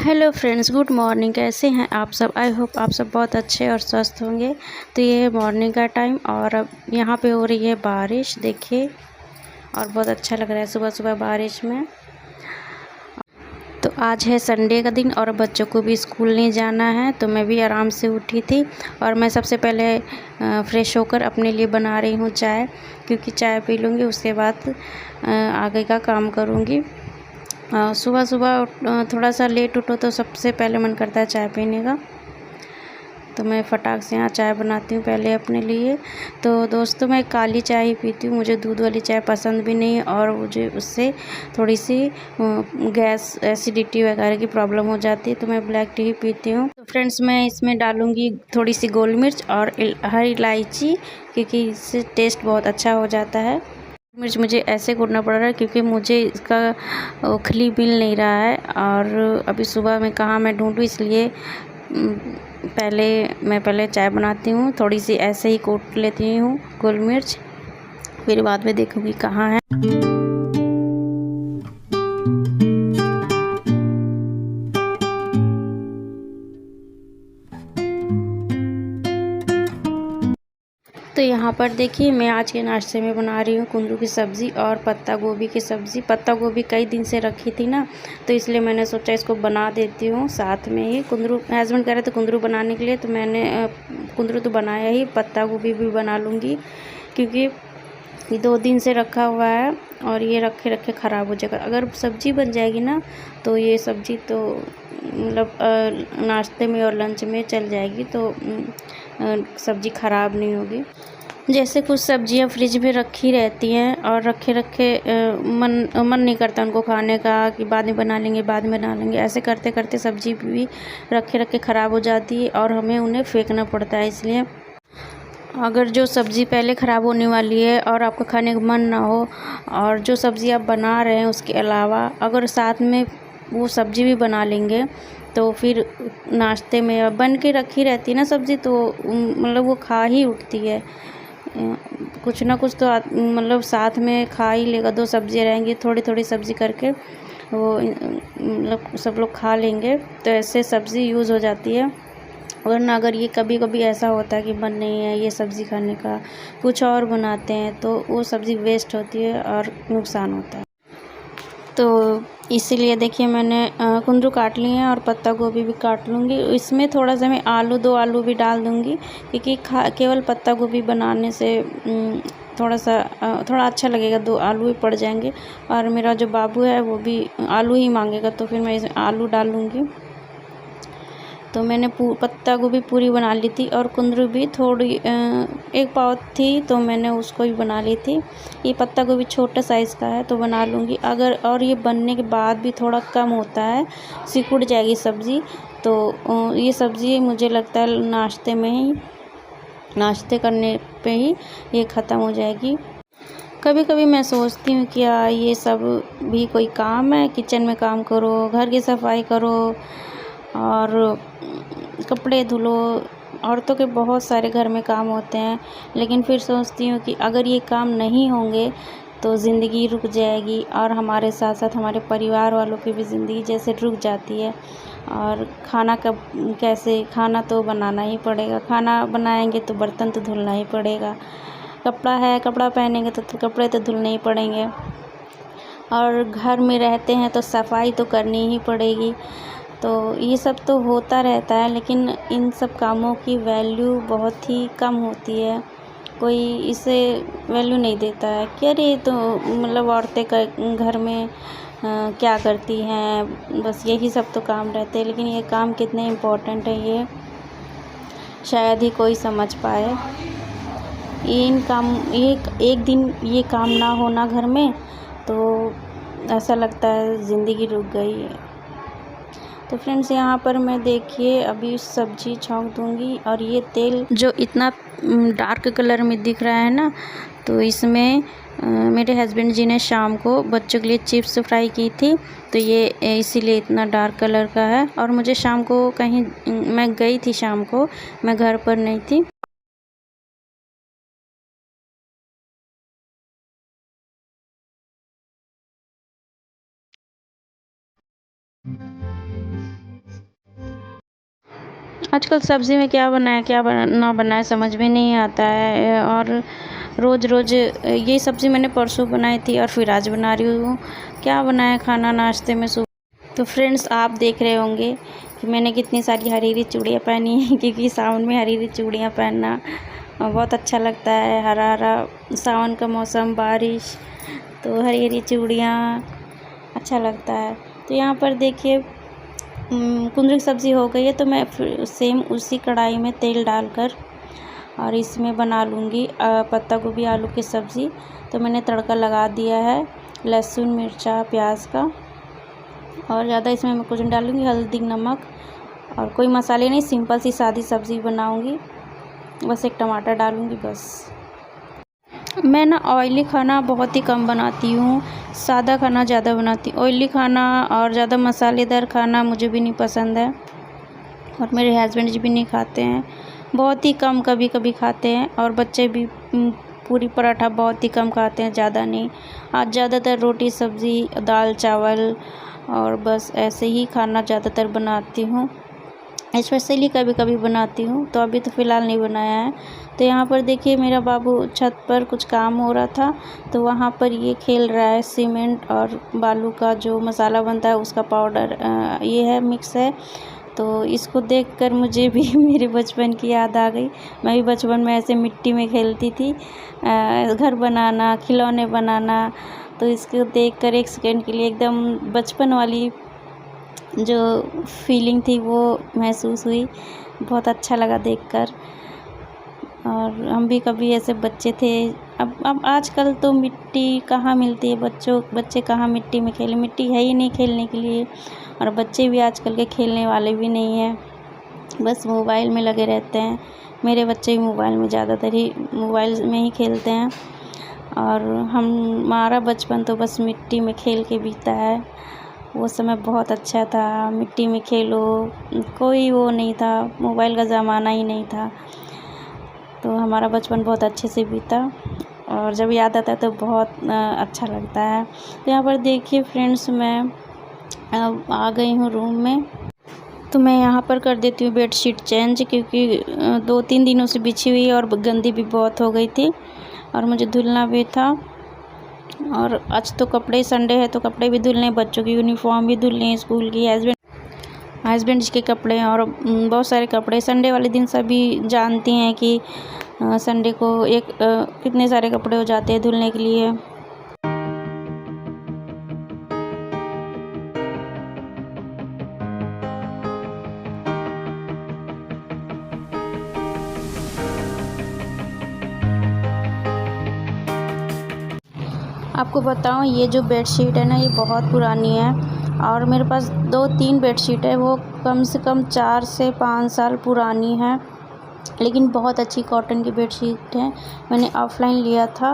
Hello friends, good morning. कैसे हैं आप सब? आई होप आप सब बहुत अच्छे और स्वस्थ होंगे। तो ये है मॉर्निंग का टाइम और अब यहाँ पे हो रही है बारिश, देखिए। और बहुत अच्छा लग रहा है सुबह सुबह बारिश में। तो आज है संडे का दिन और बच्चों को भी स्कूल नहीं जाना है, तो मैं भी आराम से उठी थी। और मैं सबसे पहले फ्रेश होकर अपने लिए बना रही हूँ चाय, क्योंकि चाय पी लूँगी उसके बाद आगे का काम करूँगी। सुबह सुबह थोड़ा सा लेट उठो तो सबसे पहले मन करता है चाय पीने का। तो मैं फटाक से यहाँ चाय बनाती हूँ पहले अपने लिए। तो दोस्तों, मैं काली चाय ही पीती हूँ, मुझे दूध वाली चाय पसंद भी नहीं है और मुझे उससे थोड़ी सी गैस एसिडिटी वगैरह की प्रॉब्लम हो जाती है, तो मैं ब्लैक टी ही पीती हूँ। तो फ्रेंड्स, मैं इसमें डालूँगी थोड़ी सी गोल मिर्च और हरी इलायची, क्योंकि इससे टेस्ट बहुत अच्छा हो जाता है। मिर्च मुझे ऐसे कूटना पड़ रहा है क्योंकि मुझे इसका खली मिल नहीं रहा है और अभी सुबह में कहाँ मैं ढूंढूं, इसलिए पहले चाय बनाती हूँ, थोड़ी सी ऐसे ही कूट लेती हूँ गोल मिर्च, फिर बाद में देखूँगी कहाँ है। तो यहाँ पर देखिए, मैं आज के नाश्ते में बना रही हूँ कुंदरू की सब्ज़ी और पत्ता गोभी की सब्ज़ी। पत्ता गोभी कई दिन से रखी थी ना, तो इसलिए मैंने सोचा इसको बना देती हूँ साथ में ही। कुंदरू हस्बैंड कह रहे थे कुंदरू बनाने के लिए, तो मैंने कुंदरू तो बनाया ही, पत्ता गोभी भी बना लूँगी, क्योंकि ये 2 दिन से रखा हुआ है और ये रखे रखे ख़राब हो जाएगा। अगर सब्ज़ी बन जाएगी ना, तो ये सब्ज़ी तो मतलब नाश्ते में और लंच में चल जाएगी, तो सब्ज़ी ख़राब नहीं होगी। जैसे कुछ सब्जियां फ्रिज में रखी रहती हैं और रखे रखे मन नहीं करता उनको खाने का, कि बाद में बना लेंगे बाद में बना लेंगे, ऐसे करते करते सब्जी भी रखे रखे ख़राब हो जाती है और हमें उन्हें फेंकना पड़ता है। इसलिए अगर जो सब्ज़ी पहले ख़राब होने वाली है और आपका खाने का मन ना हो, और जो सब्ज़ी आप बना रहे हैं उसके अलावा अगर साथ में वो सब्ज़ी भी बना लेंगे, तो फिर नाश्ते में बन के रखी रहती है ना सब्ज़ी, तो मतलब वो खा ही उठती है। कुछ ना कुछ तो मतलब साथ में खा ही लेगा। 2 सब्ज़ियाँ रहेंगी, थोड़ी थोड़ी सब्ज़ी करके वो मतलब सब लोग खा लेंगे, तो ऐसे सब्ज़ी यूज़ हो जाती है। वरना अगर ये कभी कभी ऐसा होता है कि मन नहीं है ये सब्ज़ी खाने का, कुछ और बनाते हैं, तो वो सब्ज़ी वेस्ट होती है और नुकसान होता है। तो इसीलिए देखिए, मैंने कुंदरू काट लिए हैं और पत्ता गोभी भी काट लूँगी। इसमें थोड़ा सा मैं 2 आलू भी डाल दूँगी, क्योंकि केवल पत्ता गोभी बनाने से थोड़ा अच्छा लगेगा। 2 आलू भी पड़ जाएंगे और मेरा जो बाबू है वो भी आलू ही मांगेगा, तो फिर मैं इसमें आलू डाल लूँगी। तो मैंने पत्ता गोभी पूरी बना ली थी और कुंदरू भी थोड़ी 1 पाव थी, तो मैंने उसको भी बना ली थी। ये पत्ता गोभी छोटा साइज़ का है, तो बना लूँगी। अगर और ये बनने के बाद भी थोड़ा कम होता है, सिकुड़ जाएगी सब्ज़ी, तो ये सब्ज़ी मुझे लगता है नाश्ते करने पे ही ये ख़त्म हो जाएगी। कभी कभी मैं सोचती हूँ कि ये सब भी कोई काम है? किचन में काम करो, घर की सफाई करो और कपड़े धुलो। औरतों के बहुत सारे घर में काम होते हैं, लेकिन फिर सोचती हूँ कि अगर ये काम नहीं होंगे तो ज़िंदगी रुक जाएगी और हमारे साथ साथ हमारे परिवार वालों की भी ज़िंदगी जैसे रुक जाती है। और खाना तो बनाना ही पड़ेगा, खाना बनाएंगे तो बर्तन तो धुलना ही पड़ेगा, कपड़ा पहनेंगे तो कपड़े तो धुलने ही पड़ेंगे, और घर में रहते हैं तो सफाई तो करनी ही पड़ेगी। तो ये सब तो होता रहता है, लेकिन इन सब कामों की वैल्यू बहुत ही कम होती है। कोई इसे वैल्यू नहीं देता है कि अरे ये तो मतलब औरतें घर में क्या करती हैं, बस यही सब तो काम रहते हैं। लेकिन ये काम कितने इम्पोर्टेंट है, ये शायद ही कोई समझ पाए। एक दिन ये काम ना होना घर में, तो ऐसा लगता है ज़िंदगी रुक गई है। तो फ्रेंड्स, यहाँ पर मैं देखिए अभी सब्ज़ी छौंक दूँगी, और ये तेल जो इतना डार्क कलर में दिख रहा है ना, तो इसमें मेरे हस्बैंड जी ने शाम को बच्चों के लिए चिप्स फ्राई की थी, तो ये इसीलिए इतना डार्क कलर का है। और मुझे शाम को मैं गई थी शाम को, मैं घर पर नहीं थी। आजकल सब्ज़ी में क्या बनाए क्या ना बनाए समझ में नहीं आता है। और रोज़ रोज़ ये सब्ज़ी मैंने परसों बनाई थी और फिर आज बना रही हूँ। क्या बनाया खाना नाश्ते में सुबह। तो फ्रेंड्स, आप देख रहे होंगे कि मैंने कितनी सारी हरी हरी चूड़ियाँ पहनी हैं क्योंकि सावन में हरी हरी चूड़ियाँ पहनना बहुत अच्छा लगता है। हरा हरा सावन का मौसम, बारिश, तो हरी हरी चूड़ियाँ अच्छा लगता है। तो यहाँ पर देखिए कुंदरू की सब्ज़ी हो गई है, तो मैं फिर सेम उसी कढ़ाई में तेल डालकर और इसमें बना लूँगी पत्ता गोभी आलू की सब्ज़ी। तो मैंने तड़का लगा दिया है लहसुन मिर्चा प्याज का, और ज़्यादा इसमें मैं कुछ नहीं डालूँगी, हल्दी नमक और कोई मसाले नहीं, सिंपल सी सादी सब्ज़ी बनाऊँगी। बस एक टमाटर डालूँगी बस। मैं ना ऑयली खाना बहुत ही कम बनाती हूँ, सादा खाना ज़्यादा बनाती हूँ। ऑयली खाना और ज़्यादा मसालेदार खाना मुझे भी नहीं पसंद है और मेरे हस्बैंड जी भी नहीं खाते हैं, बहुत ही कम कभी कभी खाते हैं। और बच्चे भी पूरी पराठा बहुत ही कम खाते हैं, ज़्यादा नहीं। आज ज़्यादातर रोटी सब्ज़ी दाल चावल और बस ऐसे ही खाना ज़्यादातर बनाती हूँ। स्पेशली कभी कभी बनाती हूँ, तो अभी तो फ़िलहाल नहीं बनाया है। तो यहाँ पर देखिए मेरा बाबू छत पर कुछ काम हो रहा था, तो वहाँ पर ये खेल रहा है सीमेंट और बालू का जो मसाला बनता है उसका पाउडर ये है मिक्स है। तो इसको देखकर मुझे भी मेरे बचपन की याद आ गई। मैं भी बचपन में ऐसे मिट्टी में खेलती थी, घर बनाना, खिलौने बनाना। तो इसको देखकर एक सेकेंड के लिए एकदम बचपन वाली जो फीलिंग थी वो महसूस हुई, बहुत अच्छा लगा देखकर। और हम भी कभी ऐसे बच्चे थे। अब आजकल तो मिट्टी कहाँ मिलती है, बच्चे कहाँ मिट्टी में खेलें, मिट्टी है ही नहीं खेलने के लिए। और बच्चे भी आजकल के खेलने वाले भी नहीं हैं, बस मोबाइल में लगे रहते हैं। मेरे बच्चे भी मोबाइल में ज़्यादातर ही मोबाइल में ही खेलते हैं। और हमारा बचपन तो बस मिट्टी में खेल के बीता है। वो समय बहुत अच्छा था, मिट्टी में खेलो, कोई वो नहीं था, मोबाइल का ज़माना ही नहीं था। तो हमारा बचपन बहुत अच्छे से बीता और जब याद आता है तो बहुत अच्छा लगता है। तो यहाँ पर देखिए फ्रेंड्स, मैं आ गई हूँ रूम में। तो मैं यहाँ पर कर देती हूँ बेडशीट चेंज, क्योंकि 2-3 दिनों से बिछी हुई और गंदी भी बहुत हो गई थी और मुझे धुलना भी था। और आज तो कपड़े संडे है तो कपड़े भी धुलने, बच्चों की यूनिफॉर्म भी धुलने, स्कूल की, हस्बैंड जी के कपड़े और बहुत सारे कपड़े। संडे वाले दिन सभी जानती हैं कि संडे को कितने सारे कपड़े हो जाते हैं धुलने के लिए। आपको बताऊं, ये जो बेडशीट है ना, ये बहुत पुरानी है और मेरे पास 2-3 बेडशीट है, वो कम से कम 4 से 5 साल पुरानी है, लेकिन बहुत अच्छी कॉटन की बेडशीट है। मैंने ऑफलाइन लिया था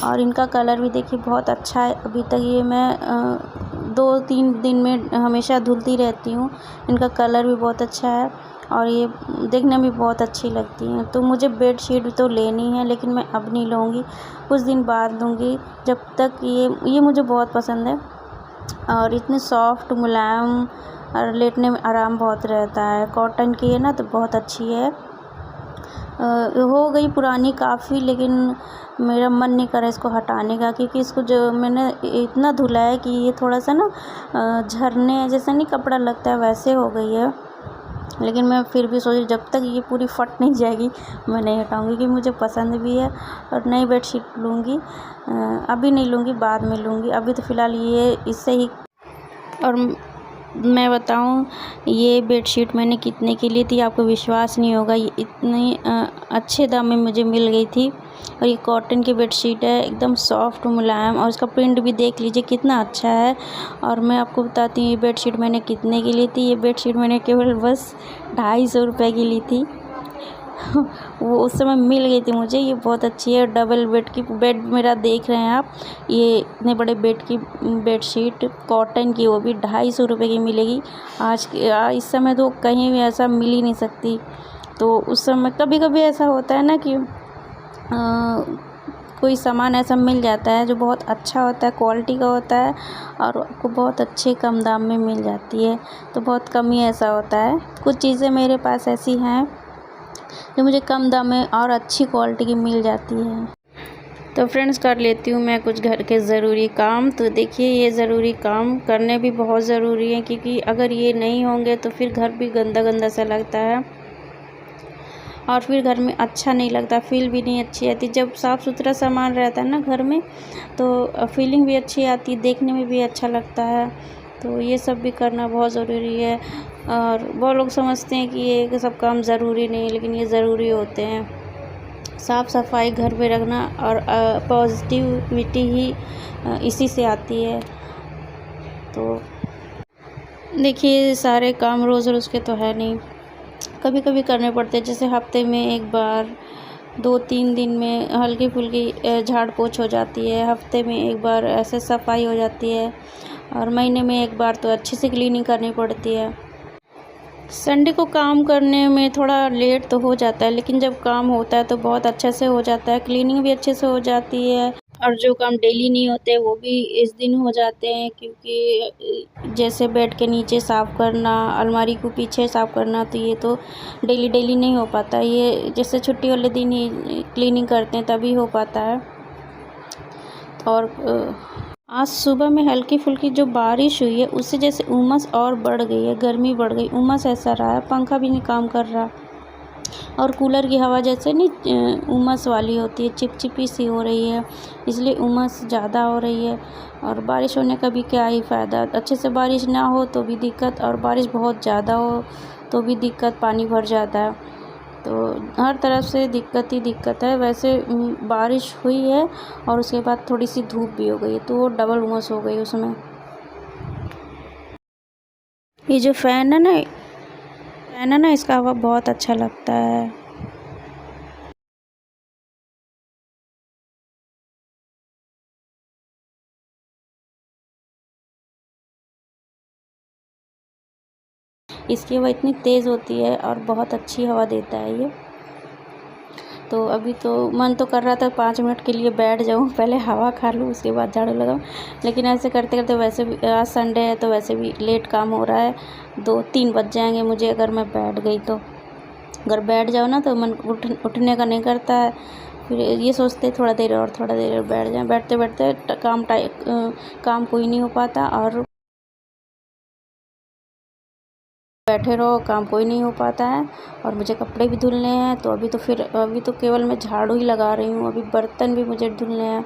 और इनका कलर भी देखिए बहुत अच्छा है। अभी तक ये मैं 2-3 दिन में हमेशा धुलती रहती हूँ। इनका कलर भी बहुत अच्छा है और ये देखने में बहुत अच्छी लगती हैं। तो मुझे बेडशीट तो लेनी है, लेकिन मैं अब नहीं लूँगी, कुछ दिन बाद लूँगी। जब तक ये मुझे बहुत पसंद है और इतनी सॉफ्ट मुलायम और लेटने में आराम बहुत रहता है। कॉटन की है ना, तो बहुत अच्छी है। हो गई पुरानी काफ़ी, लेकिन मेरा मन नहीं कर रहा इसको हटाने का, क्योंकि इसको जो मैंने इतना धुला है कि ये थोड़ा सा ना झरने जैसा नहीं कपड़ा लगता है वैसे हो गई है। लेकिन मैं फिर भी सोची जब तक ये पूरी फट नहीं जाएगी मैं नहीं हटाऊँगी, क्योंकि मुझे पसंद भी है। और नई बेडशीट लूँगी, अभी नहीं लूँगी, बाद में लूँगी। अभी तो फ़िलहाल ये इससे ही। और मैं बताऊं, ये बेडशीट मैंने कितने की ली थी, आपको विश्वास नहीं होगा। ये इतने अच्छे दाम में मुझे मिल गई थी। और ये कॉटन की बेडशीट है, एकदम सॉफ्ट मुलायम, और इसका प्रिंट भी देख लीजिए कितना अच्छा है। और मैं आपको बताती हूँ ये बेडशीट मैंने कितने की ली थी। ये बेडशीट मैंने केवल बस 250 रुपये की ली थी। वो उस समय मिल गई थी मुझे। ये बहुत अच्छी है, डबल बेड की। बेड मेरा देख रहे हैं आप, ये इतने बड़े बेड की बेडशीट कॉटन की, वो भी 250 रुपये की मिलेगी। इस समय तो कहीं भी ऐसा मिल ही नहीं सकती। तो उस समय कभी कभी ऐसा होता है ना कि कोई सामान ऐसा मिल जाता है जो बहुत अच्छा होता है, क्वालिटी का होता है और आपको बहुत अच्छे कम दाम में मिल जाती है, तो बहुत कम ही ऐसा होता है। कुछ चीज़ें मेरे पास ऐसी हैं जो मुझे कम दाम में और अच्छी क्वालिटी की मिल जाती है। तो फ्रेंड्स, कर लेती हूँ मैं कुछ घर के ज़रूरी काम। तो देखिए, ये ज़रूरी काम करने भी बहुत ज़रूरी है, क्योंकि अगर ये नहीं होंगे तो फिर घर भी गंदा गंदा सा लगता है और फिर घर में अच्छा नहीं लगता, फील भी नहीं अच्छी आती। जब साफ़ सुथरा सामान रहता है ना घर में, तो फीलिंग भी अच्छी आती है, देखने में भी अच्छा लगता है। तो ये सब भी करना बहुत ज़रूरी है। और बहुत लोग समझते हैं कि ये सब काम ज़रूरी नहीं है, लेकिन ये ज़रूरी होते हैं। साफ़ सफाई घर में रखना और पॉजिटिविटी ही इसी से आती है। तो देखिए, सारे काम रोज़ रोज़ के तो है नहीं, कभी कभी करने पड़ते हैं। जैसे हफ्ते में एक बार, 2-3 दिन में हल्की फुल्की झाड़ पोछ हो जाती है, हफ्ते में एक बार ऐसे सफाई हो जाती है, और महीने में एक बार तो अच्छे से क्लीनिंग करनी पड़ती है। संडे को काम करने में थोड़ा लेट तो हो जाता है, लेकिन जब काम होता है तो बहुत अच्छे से हो जाता है, क्लीनिंग भी अच्छे से हो जाती है। और जो काम डेली नहीं होते वो भी इस दिन हो जाते हैं, क्योंकि जैसे बेड के नीचे साफ़ करना, अलमारी को पीछे साफ़ करना, तो ये तो डेली डेली नहीं हो पाता। ये जैसे छुट्टी वाले दिन ही क्लीनिंग करते हैं तभी हो पाता है। और आज सुबह में हल्की फुल्की जो बारिश हुई है, उससे जैसे उमस और बढ़ गई है, गर्मी बढ़ गई, उमस ऐसा रहा है, पंखा भी नहीं काम कर रहा। और कूलर की हवा जैसे नहीं उमस वाली होती है, चिपचिपी सी हो रही है, इसलिए उमस ज़्यादा हो रही है। और बारिश होने का भी क्या ही फ़ायदा, अच्छे से बारिश ना हो तो भी दिक्कत, और बारिश बहुत ज़्यादा हो तो भी दिक्कत, पानी भर जाता है। तो हर तरफ से दिक्कत ही दिक्कत है। वैसे बारिश हुई है और उसके बाद थोड़ी सी धूप भी हो गई, तो वो डबल उमस हो गई उसमें। ये जो फ़ैन है ना, इसका हवा बहुत अच्छा लगता है। इसकी हवा इतनी तेज़ होती है और बहुत अच्छी हवा देता है ये। तो अभी तो मन तो कर रहा था 5 मिनट के लिए बैठ जाऊँ, पहले हवा खा लूँ, उसके बाद झाड़ू लगाऊँ, लेकिन ऐसे करते करते वैसे भी आज संडे है तो वैसे भी लेट काम हो रहा है, 2-3 बज जाएंगे मुझे अगर मैं बैठ गई तो। अगर बैठ जाओ ना तो मन उठने का नहीं करता है, फिर ये सोचते थोड़ा देर और बैठ जाएं। बैठते बैठते काम कोई नहीं हो पाता, और बैठे रहो, काम कोई नहीं हो पाता है। और मुझे कपड़े भी धुलने हैं, तो अभी तो केवल मैं झाड़ू ही लगा रही हूँ, अभी बर्तन भी मुझे धुलने हैं,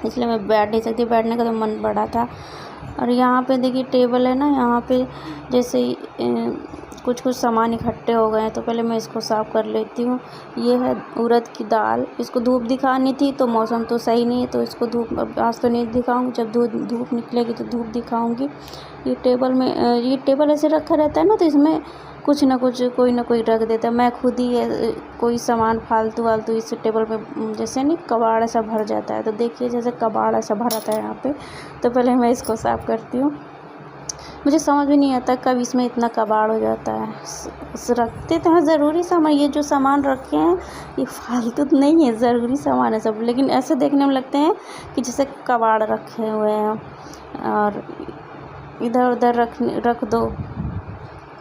इसलिए मैं बैठ नहीं सकती। बैठने का तो मन बड़ा था। और यहाँ पे देखिए टेबल है ना, यहाँ पे जैसे कुछ सामान इकट्ठे हो गए हैं, तो पहले मैं इसको साफ़ कर लेती हूँ। ये है उड़द की दाल, इसको धूप दिखानी थी, तो मौसम तो सही नहीं है, तो इसको धूप आज तो नहीं दिखाऊंगी, जब धूप निकलेगी तो धूप दिखाऊंगी। ये टेबल ऐसे रखा रहता है ना, तो इसमें कुछ ना कुछ कोई ना कोई रख देता है। मैं खुद ही कोई सामान फालतू वालतू इस टेबल पे जैसे नहीं कबाड़ ऐसा भर जाता है, तो देखिए जैसे कबाड़ ऐसा भरा था यहाँ पे, तो पहले मैं इसको साफ़ करती हूँ। मुझे समझ भी नहीं आता कब इसमें इतना कबाड़ हो जाता है। रखते तो हैं ज़रूरी सामान, ये जो सामान रखे हैं ये फालतू तो नहीं है, ज़रूरी सामान है सब, लेकिन ऐसे देखने में लगते हैं कि जैसे कबाड़ रखे हुए हैं, और इधर उधर रख दो।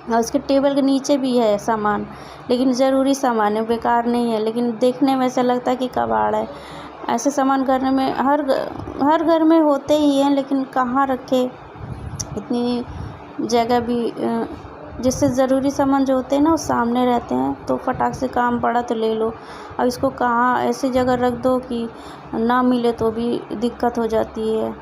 और उसके टेबल के नीचे भी है सामान, लेकिन ज़रूरी सामान है, बेकार नहीं है, लेकिन देखने में ऐसा लगता है कि कबाड़ है। ऐसे सामान करने में हर घर में होते ही हैं, लेकिन कहाँ रखे, इतनी जगह भी जिससे ज़रूरी सामान जो होते हैं ना वो सामने रहते हैं, तो फटाक से काम पड़ा तो ले लो। अब इसको कहाँ ऐसी जगह रख दो कि ना मिले तो भी दिक्कत हो जाती है।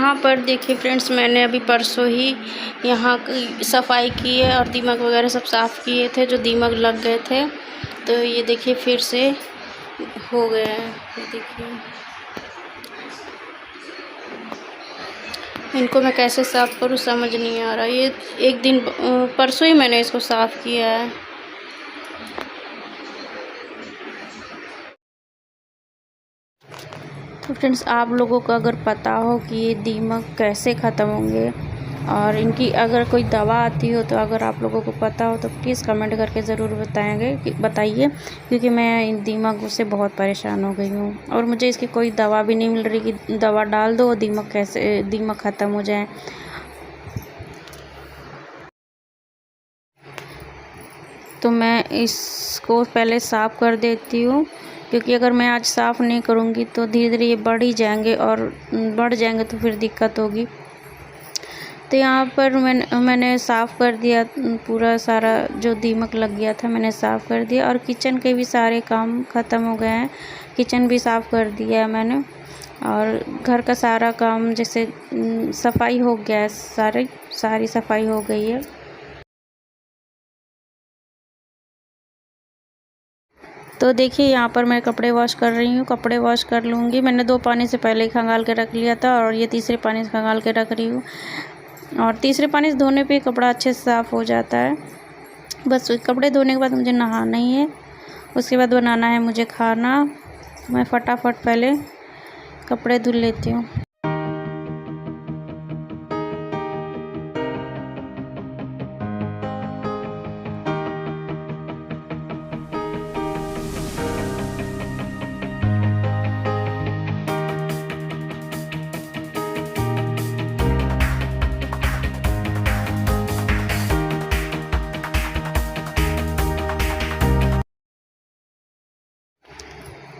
यहाँ पर देखिए फ्रेंड्स, मैंने अभी परसों ही यहाँ की सफाई की है और दीमक वगैरह सब साफ़ किए थे जो दीमक लग गए थे। तो ये देखिए फिर से हो गया है। ये देखिए इनको मैं कैसे साफ़ करूँ समझ नहीं आ रहा। ये एक दिन परसों ही मैंने इसको साफ़ किया है। तो फ्रेंड्स, आप लोगों को अगर पता हो कि ये दीमक कैसे ख़त्म होंगे और इनकी अगर कोई दवा आती हो, तो अगर आप लोगों को पता हो तो प्लीज़ कमेंट करके ज़रूर बताइए, क्योंकि मैं इन दीमक से बहुत परेशान हो गई हूँ और मुझे इसकी कोई दवा भी नहीं मिल रही कि दवा डाल दो दीमक ख़त्म हो जाए। तो मैं इसको पहले साफ़ कर देती हूँ, क्योंकि अगर मैं आज साफ़ नहीं करूँगी तो धीरे धीरे ये बढ़ ही जाएंगे और बढ़ जाएंगे तो फिर दिक्कत होगी। तो यहाँ पर मैंने साफ़ कर दिया पूरा सारा जो दीमक लग गया था, मैंने साफ़ कर दिया और किचन के भी सारे काम ख़त्म हो गए हैं। किचन भी साफ़ कर दिया है मैंने और घर का सारा काम जैसे सफाई हो गया है, सारी सफाई हो गई है। तो देखिए यहाँ पर मैं कपड़े वॉश कर रही हूँ, कपड़े वॉश कर लूँगी। मैंने 2 पानी से पहले ही खंगाल के रख लिया था और ये तीसरे पानी से खंगाल के रख रही हूँ। और तीसरे पानी से धोने पे कपड़ा अच्छे से साफ़ हो जाता है। बस कपड़े धोने के बाद मुझे नहाना ही है, उसके बाद बनाना है मुझे खाना। मैं फटाफट पहले कपड़े धुल लेती हूँ।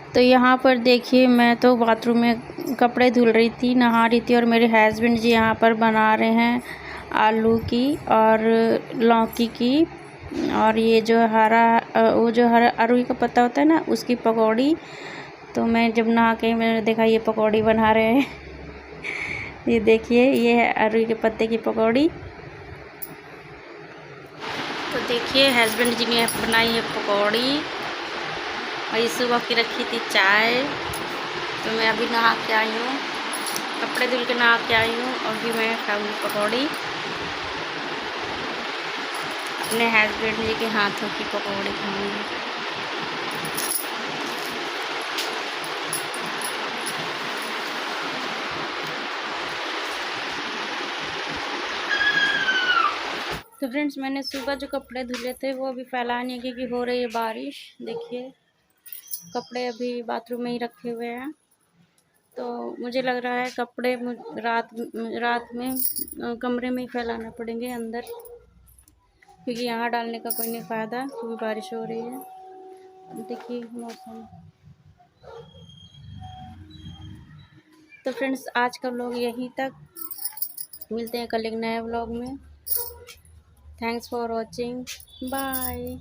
तो यहाँ पर देखिए, मैं तो बाथरूम में कपड़े धुल रही थी, नहा रही थी और मेरे हस्बैंड जी यहाँ पर बना रहे हैं आलू की और लौकी की और ये जो हरा अरुई का पत्ता होता है ना, उसकी पकौड़ी। तो मैं जब नहा के मैंने देखा ये पकौड़ी बना रहे हैं ये देखिए, ये है अरुई के पत्ते की पकौड़ी। तो देखिए हस्बैंड जी ने बनाई है पकौड़ी और ये सुबह की रखी थी चाय। तो मैं अभी नहा के आई हूँ, कपड़े धुल के नहा के आई हूँ और भी मैं खाऊंगी पकौड़ी, अपने हस्बैंड जी के हाथों की पकौड़ी खाऊंगी। तो फ्रेंड्स, मैंने सुबह जो कपड़े धुले थे वो अभी फैलाने, क्योंकि हो रही है बारिश। देखिए कपड़े अभी बाथरूम में ही रखे हुए हैं। तो मुझे लग रहा है कपड़े रात में कमरे में ही फैलाना पड़ेंगे अंदर, क्योंकि यहाँ डालने का कोई नहीं फ़ायदा, क्योंकि बारिश हो रही है। देखिए मौसम। तो फ्रेंड्स, आज का व्लॉग यहीं तक, मिलते हैं कल एक नए व्लॉग में। Thanks for watching, bye.